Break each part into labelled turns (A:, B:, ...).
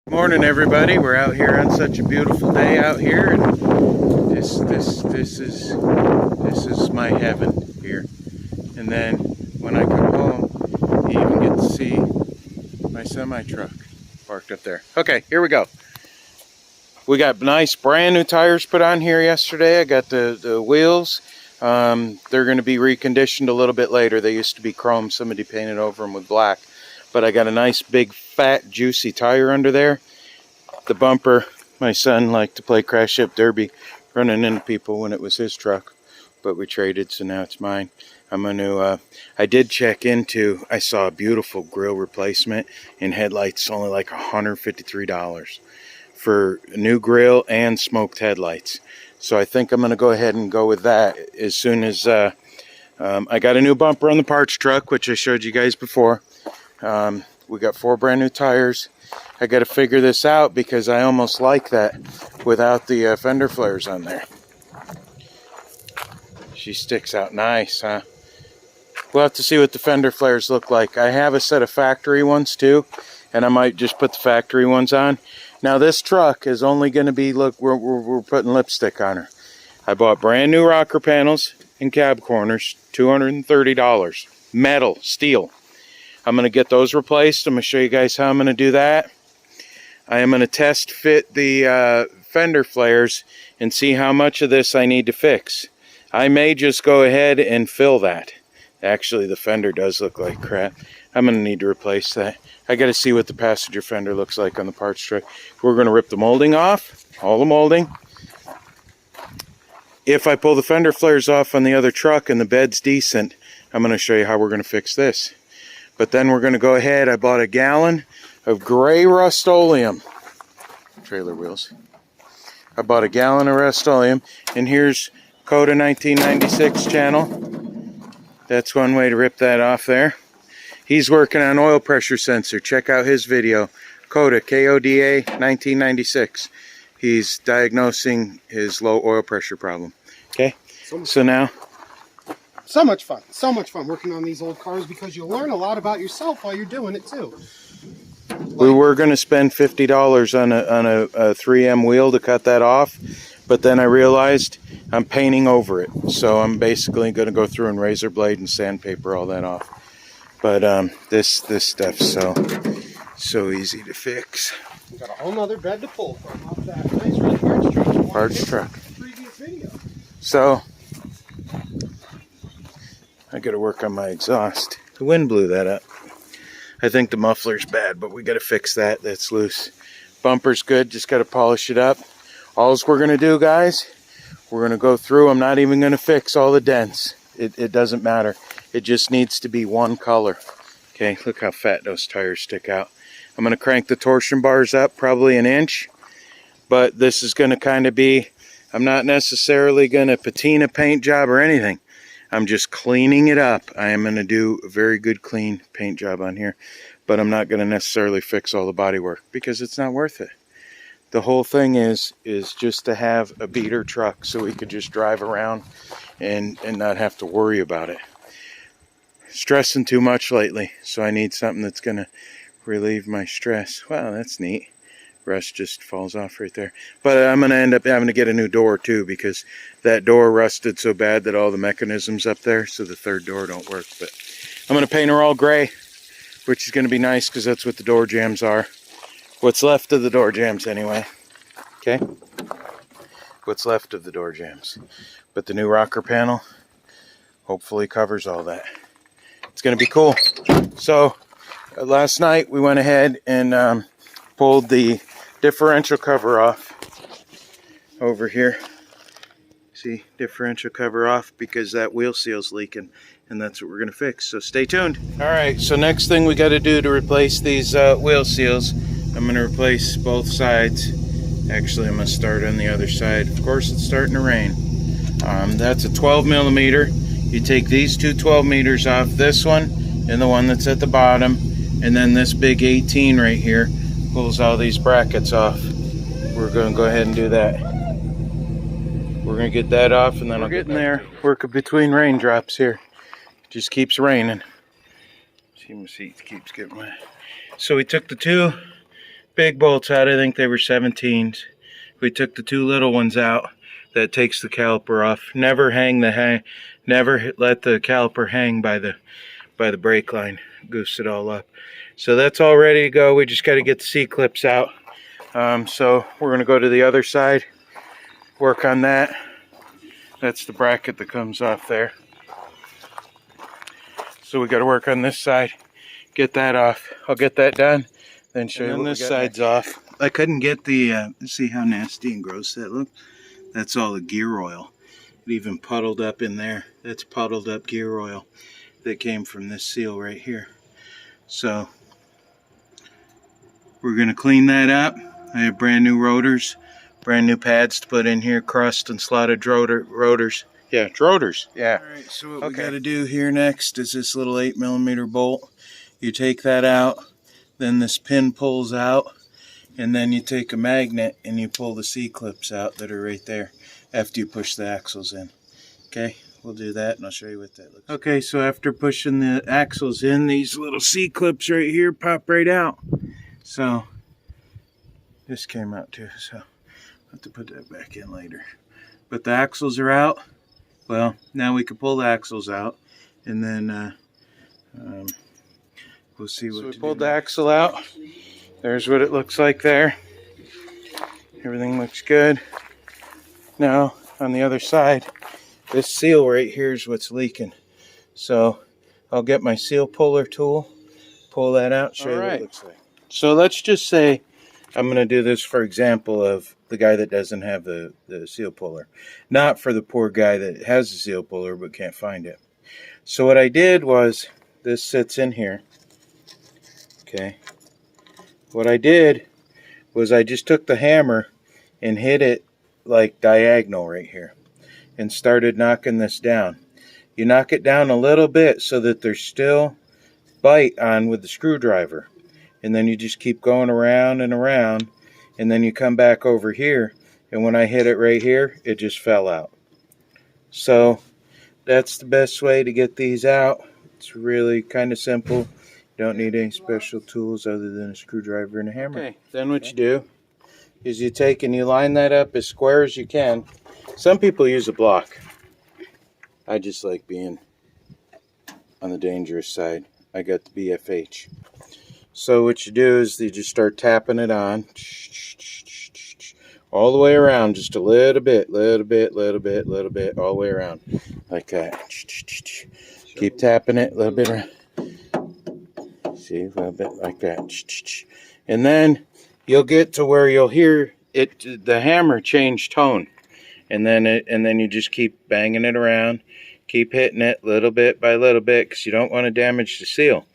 A: Morning, everybody. We're out here on such a beautiful day out here, and this is my heaven here. And then when I come home, you even get to see my semi truck parked up there. Okay, here we go. We got nice brand new tires put on here yesterday. I got the wheels. They're going to be reconditioned a little bit later. They used to be chrome. Somebody painted over them with black. But I got a nice big fat juicy tire under there. The bumper, my son liked to play crash ship derby, running into people when it was his truck, but we traded, so now it's mine. I'm going to, I did check into, I saw a beautiful grill replacement and headlights, only like $153 for a new grill and smoked headlights. So I think I'm going to go ahead and go with that as soon as, I got a new bumper on the parts truck, which I showed you guys before. We got 4 brand new tires. I got to figure this out because I almost like that without the fender flares on there. She sticks out nice, huh? We'll have to see what the fender flares look like. I have a set of factory ones too, and I might just put the factory ones on. Now this truck is only going to be, look, we're putting lipstick on her. I bought brand new rocker panels and cab corners, $230. Metal, steel. I'm going to get those replaced. I'm going to show you guys how I'm going to do that. I am going to test fit the fender flares and see how much of this I need to fix. I may just go ahead and fill that. Actually, the fender does look like crap. I'm going to need to replace that. I got to see what the passenger fender looks like on the parts truck. We're going to rip the molding off, all the molding. If I pull the fender flares off on the other truck and the bed's decent, I'm going to show you how we're going to fix this. But then we're going to go ahead. I bought a gallon of gray Rust-Oleum. Trailer wheels. I bought a gallon of Rust-Oleum. And here's Coda 1996 channel. That's one way to rip that off there. He's working on oil pressure sensor. Check out his video. Coda, K-O-D-A 1996. He's diagnosing his low oil pressure problem. Okay? So now...
B: So much fun working on these old cars because you'll learn a lot about yourself while you're doing it too.
A: We were going to spend $50 on a 3M wheel to cut that off, but then I realized I'm painting over it. So I'm basically going to go through and razor blade and sandpaper all that off. But this stuff's so easy to fix.
B: We got a whole nother bed to pull from off that nice red parts truck.
A: Parts truck.
B: Previous video.
A: So I got to work on my exhaust. The wind blew that up. I think the muffler's bad, but we got to fix that. That's loose. Bumper's good. Just got to polish it up. All we're going to do, guys, we're going to go through. I'm not even going to fix all the dents. It doesn't matter. It just needs to be one color. Okay, look how fat those tires stick out. I'm going to crank the torsion bars up probably an inch. But this is going to kind of be, I'm not necessarily going to patina paint job or anything. I'm just cleaning it up. I am going to do a very good clean paint job on here. But I'm not going to necessarily fix all the bodywork because it's not worth it. The whole thing is just to have a beater truck so we could just drive around and not have to worry about it. Stressing too much lately, so I need something that's going to relieve my stress. Wow, that's neat. Rust just falls off right there. But I'm going to end up having to get a new door too because that door rusted so bad that all the mechanisms up there, so the third door don't work. But I'm going to paint her all gray, which is going to be nice because that's what the door jambs are. What's left of the door jambs anyway. Okay? What's left of the door jambs. But the new rocker panel hopefully covers all that. It's going to be cool. So last night we went ahead and pulled the differential cover off over here. See, differential cover off because that wheel seal's leaking, and that's what we're going to fix. So stay tuned. All right, so next thing we got to do to replace these wheel seals, I'm going to replace both sides. Actually, I'm going to start on the other side. Of course, it's starting to rain. That's a 12 millimeter. You take these two 12 meters off, this one and the one that's at the bottom, and then this big 18 right here pulls all these brackets off. We're going to go ahead and do that. We're going to get that off, and then I'll get in there. Working between raindrops here. It just keeps raining. See, my seat keeps getting wet. So we took the big bolts out. I think they were 17s. We took the 2 little ones out. That takes the caliper off. Never never let the caliper hang by the brake line. Goose it all up. So that's all ready to go. We just got to get the C-clips out. So we're going to go to the other side, work on that. That's the bracket that comes off there. So we got to work on this side, get that off. I'll get that done, then show you what this side's off. I couldn't get the, see how nasty and gross that looked? That's all the gear oil. It even puddled up in there. That's puddled up gear oil that came from this seal right here. So we're going to clean that up. I have brand new rotors, brand new pads to put in here, crossed and slotted rotors. Yeah, rotors. Yeah. All right, so what we got to do here next is this little 8mm bolt. You take that out, then this pin pulls out, and then you take a magnet and you pull the C-clips out that are right there after you push the axles in. Okay, we'll do that and I'll show you what that looks like. Okay, so after pushing the axles in, these little C-clips right here pop right out. So this came out too, so I'll have to put that back in later. But the axles are out. Well, now we can pull the axles out, and then we'll see what. So we pulled the axle out. There's what it looks like there. Everything looks good. Now, on the other side, this seal right here is what's leaking. So I'll get my seal puller tool, pull that out, show you what it looks like. So let's just say I'm going to do this for example of the guy that doesn't have the seal puller. Not for the poor guy that has the seal puller but can't find it. So what I did was, this sits in here. Okay. What I did was I just took the hammer and hit it like diagonal right here and started knocking this down. You knock it down a little bit so that there's still bite on with the screwdriver. And then you just keep going around and around, and then you come back over here, and when I hit it right here, it just fell out. So that's the best way to get these out. It's really kind of simple. You don't need any special tools other than a screwdriver and a hammer. Okay, then what you do is you take and you line that up as square as you can. Some people use a block. I just like being on the dangerous side. I got the BFH. So what you do is you just start tapping it on all the way around, just a little bit, all the way around, like that. Keep tapping it a little bit around. See, a little bit like that. And then you'll get to where you'll hear it, the hammer change tone, and then you just keep banging it around, keep hitting it little bit by little bit, because you don't want to damage the seal.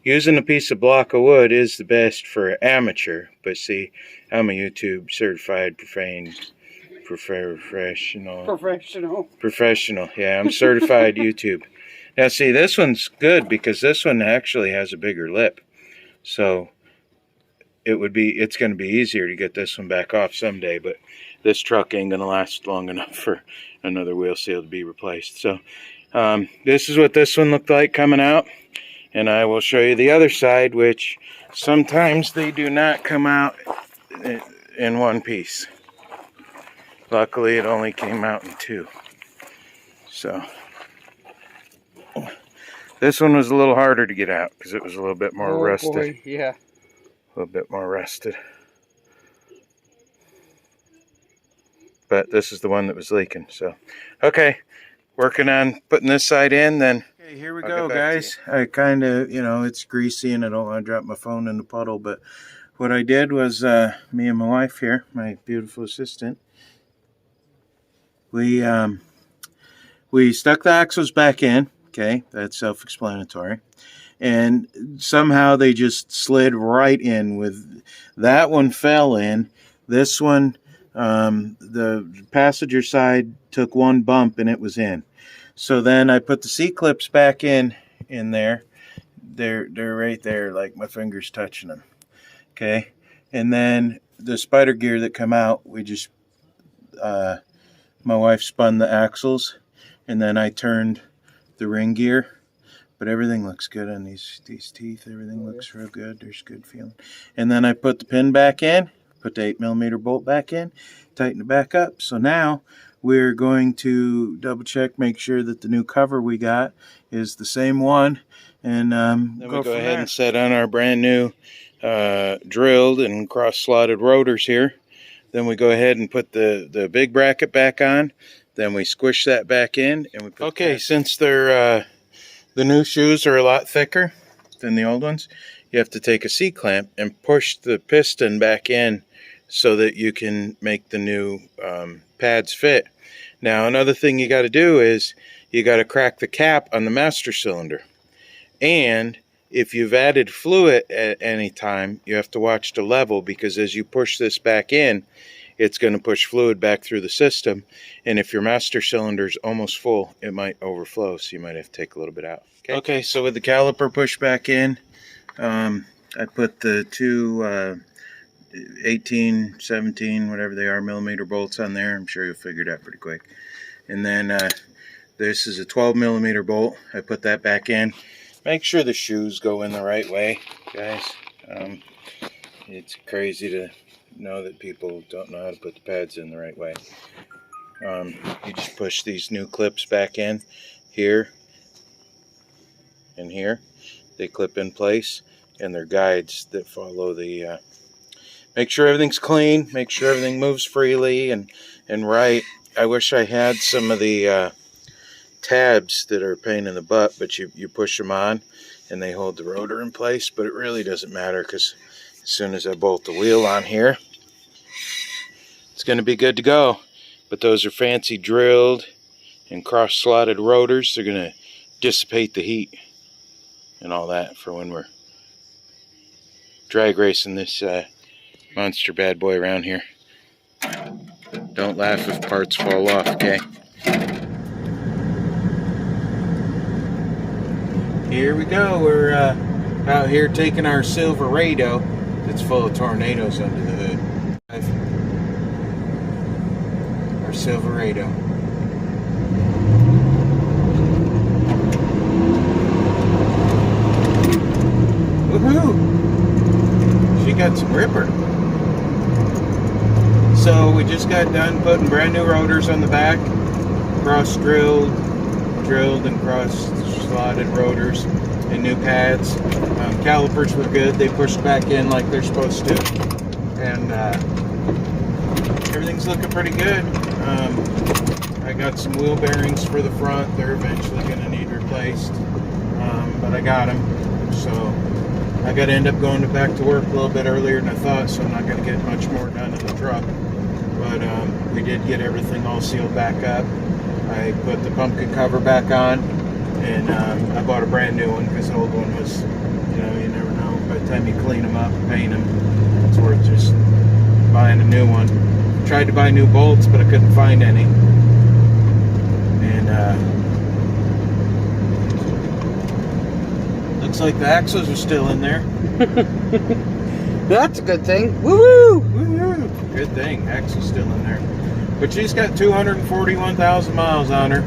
A: Using a piece of block of wood is the best for amateur, but see, I'm a YouTube certified professional. Yeah, I'm certified YouTube. Now see, this one's good because this one actually has a bigger lip, so it's going to be easier to get this one back off someday. But this truck ain't going to last long enough for another wheel seal to be replaced. So this is what this one looked like coming out. And I will show you the other side, which sometimes they do not come out in one piece. Luckily, it only came out in 2. So this one was a little harder to get out because it was a little bit more rusted. Boy, yeah. A little bit more rusted. But this is the one that was leaking. So, okay, working on putting this side in, then. Okay, here we go, guys. I kind of, it's greasy and I don't want to drop my phone in the puddle, but what I did was, me and my wife here, my beautiful assistant, we stuck the axles back in. Okay, that's self-explanatory. And somehow they just slid right in. With that one fell in. This one, the passenger side took one bump and it was in. So then I put the C-clips back in there. They're right there, like my fingers touching them. Okay, and then the spider gear that come out, we just my wife spun the axles, and then I turned the ring gear, But everything looks good on these teeth. Everything looks real good. There's good feeling. And then I put the pin back in, put the 8mm bolt back in, tighten it back up. So now we're going to double check, make sure that the new cover we got is the same one. And then we go ahead and set on our brand new drilled and cross-slotted rotors here. Then we go ahead and put the big bracket back on. Then we squish that back in. And we put okay, since they're the new shoes are a lot thicker than the old ones, you have to take a C-clamp and push the piston back in so that you can make the new pads fit. Now, another thing you got to do is you got to crack the cap on the master cylinder. And if you've added fluid at any time, you have to watch the level, because as you push this back in, it's going to push fluid back through the system, and if your master cylinder is almost full, it might overflow, so you might have to take a little bit out. Okay, so with the caliper pushed back in, I put the two 18, 17, whatever they are, millimeter bolts on there. I'm sure you'll figure it out pretty quick. And then this is a 12mm bolt. I put that back in. Make sure the shoes go in the right way, guys. It's crazy to know that people don't know how to put the pads in the right way. You just push these new clips back in here and here. They clip in place, and they're guides that follow the make sure everything's clean, make sure everything moves freely and right. I wish I had some of the tabs that are a pain in the butt, but you push them on and they hold the rotor in place, but it really doesn't matter, because as soon as I bolt the wheel on here, it's going to be good to go. But those are fancy drilled and cross-slotted rotors. They're going to dissipate the heat and all that for when we're drag racing this monster bad boy around here. Don't laugh if parts fall off, okay? Here we go. We're out here taking our Silverado that's full of tornadoes under the hood. Our Silverado. Woohoo! She got some ripper. So we just got done putting brand new rotors on the back, drilled and cross-slotted rotors and new pads. Calipers were good. They pushed back in like they're supposed to, and everything's looking pretty good. I got some wheel bearings for the front. They're eventually going to need replaced, but I got them. So I got to end up going back to work a little bit earlier than I thought, so I'm not going to get much more done in the truck. But we did get everything all sealed back up. I put the pumpkin cover back on, and I bought a brand new one because the old one was, you know, you never know. By the time you clean them up and paint them, it's worth just buying a new one. Tried to buy new bolts, but I couldn't find any. And looks like the axles are still in there.
B: That's a good thing. Woo-hoo!
A: Woo-hoo! Good thing, axle's still in there. But she's got 241,000 miles on her.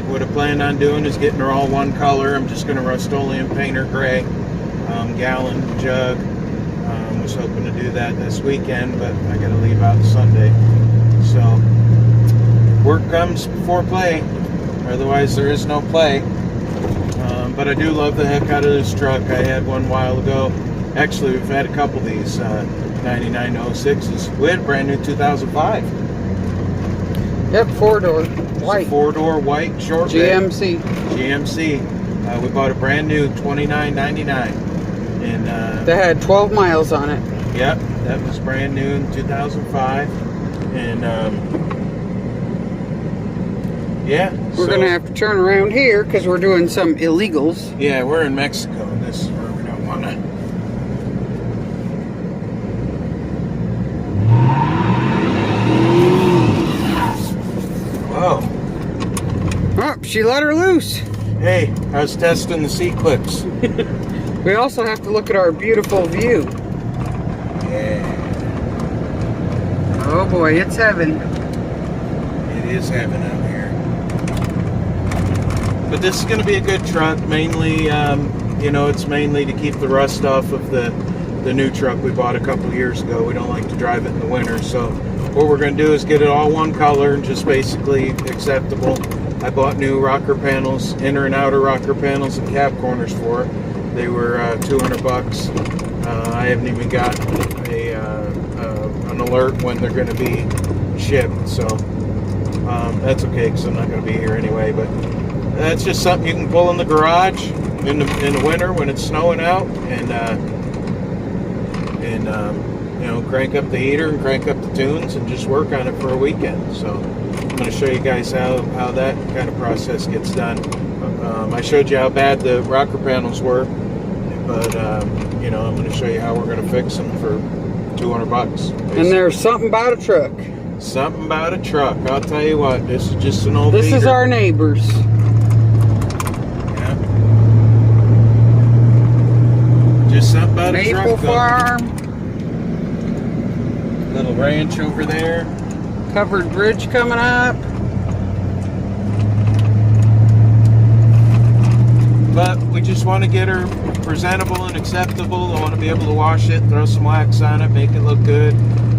A: What I planned on doing is getting her all one color. I'm just going to Rust-Oleum paint her gray. Gallon jug. Was hoping to do that this weekend, but I got to leave out Sunday. So work comes before play. Otherwise, there is no play. But I do love the heck out of this truck. I had one a while ago. Actually, we've had a couple of these 9906s. We had a brand new 2005.
B: Yep, four-door, white.
A: Four-door, white, short
B: GMC.
A: GMC. We bought a brand new $29.99. And
B: that had 12 miles on it.
A: Yep, that was brand new in 2005. And yeah.
B: We're going to have to turn around here because we're doing some illegals.
A: Yeah, we're in Mexico, and this is where we don't want to. Whoa.
B: Oh, she let her loose.
A: Hey, I was testing the C-clips.
B: We also have to look at our beautiful view.
A: Yeah.
B: Oh boy, it's heaven.
A: It is heaven out here. But this is going to be a good truck. Mainly, you know, it's mainly to keep the rust off of the new truck we bought a couple years ago. We don't like to drive it in the winter, so what we're going to do is get it all one color and just basically acceptable. I bought new rocker panels, inner and outer rocker panels and cab corners for it. They were 200 bucks. I haven't even got an alert when they're going to be shipped, so that's okay because I'm not going to be here anyway. But that's just something you can pull in the garage in the winter when it's snowing out, and you know, crank up the heater and crank up the tunes and just work on it for a weekend. So I'm going to show you guys how that kind of process gets done. I showed you how bad the rocker panels were, but you know, I'm going to show you how we're going to fix them for 200 bucks. Basically.
C: And there's something about a truck.
A: Something about a truck. I'll tell you what, this is just an old
C: This
A: beater.
C: is our neighbors.
A: Yeah. Just something about a truck.
C: Maple Farm.
A: Little ranch over there.
C: Covered bridge coming up.
A: But we just want to get her presentable and acceptable. I want to be able to wash it, throw some wax on it, make it look good.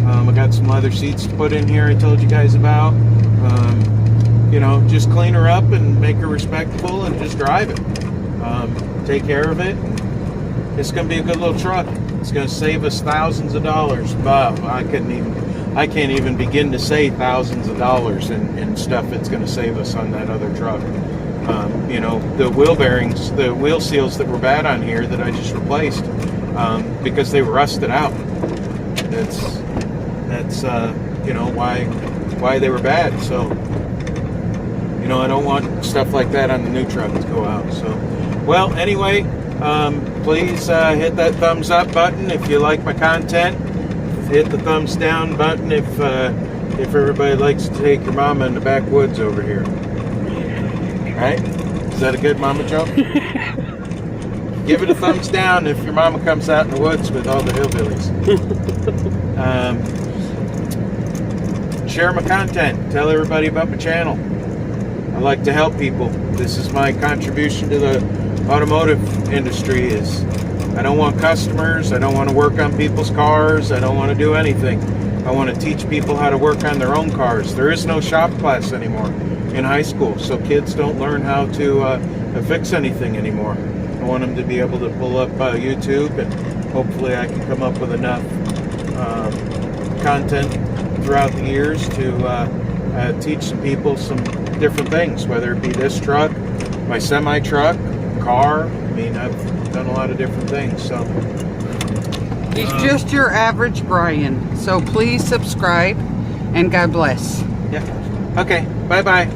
A: I got some leather seats to put in here I told you guys about. You know, just clean her up and make her respectable and just drive it. Take care of it. It's going to be a good little truck. It's going to save us thousands of dollars. Wow, I can't even begin to say thousands of dollars in stuff it's going to save us on that other truck. You know, the wheel bearings, the wheel seals that were bad on here that I just replaced because they were rusted out. That's you know, why they were bad. So, you know, I don't want stuff like that on the new truck to go out. So, well, anyway, please hit that thumbs up button if you like my content. Hit the thumbs down button if everybody likes to take your mama in the backwoods over here. Right? Is that a good mama joke? Give it a thumbs down if your mama comes out in the woods with all the hillbillies. Share my content. Tell everybody about my channel. I like to help people. This is my contribution to the automotive industry. Is I don't want customers. I don't want to work on people's cars. I don't want to do anything. I want to teach people how to work on their own cars. There is no shop class anymore in high school, so kids don't learn how to fix anything anymore. I want them to be able to pull up YouTube, and hopefully I can come up with enough content throughout the years to teach some people some different things, whether it be this truck, my semi-truck, car. I mean, I've done a lot of different things. So
C: He's just your average Brian. So please subscribe, and God bless.
A: yeah. Okay. Bye-bye.